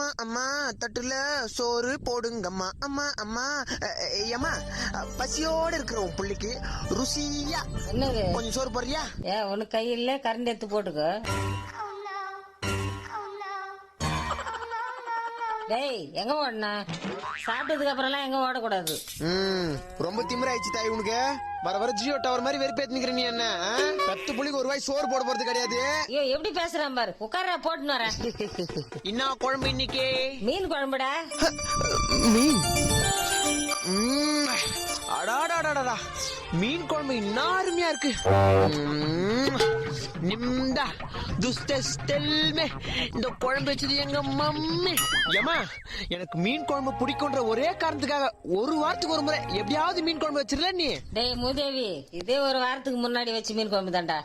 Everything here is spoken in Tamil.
அம்மா அம்மா தட்டுல சோறு போடுங்கம்மா. அம்மா அம்மா ஏம்மா பசியோட இருக்கிற உன் புள்ளிக்கு ருசியா என்னது கொஞ்சம் சோறு போடுறியா? ஏன் உனக்கு கையில கரண்ட் எடுத்து போட்டுக்கோ. டேய் எங்க ஓடனா? சாப்பிட்டதுக்கு அப்புறம் எல்லாம் எங்க ஓடக்கூடாது. ரொம்ப திமிராயிடுச்சு தாய் உனக்கு. வர வர ஜியோ டவர் மாதிரி வெறுப்பேத்து நிக்கிற நீ என்ன? 10 புள்ளிக்கு ஒரு வாய் சோறு போட போறது கிடையாது. ஐயோ எப்படி பேசுறான் பாரு. உட்கார போட்டுன்னு வரேன். என்ன குழம்பு இன்னைக்கு? மீன் குழம்புடா. மீன்? அடாடாடாடா, மீன் குழம்பு இன்னும் அருமையா இருக்கு. நிம்டா துஸ்தெல்மே இந்த குழம்பு வச்சது எங்க மம்மி. ஏமா எனக்கு மீன் குழம்பு பிடிக்கும்ன்ற ஒரே காரணத்துக்காக ஒரு வாரத்துக்கு ஒரு முறை எப்படியாவது மீன் குழம்பு வச்சிடல நீ. டேய் மூதேவி, இதே ஒரு வாரத்துக்கு முன்னாடி வச்சு மீன் குழம்பு தான்டா.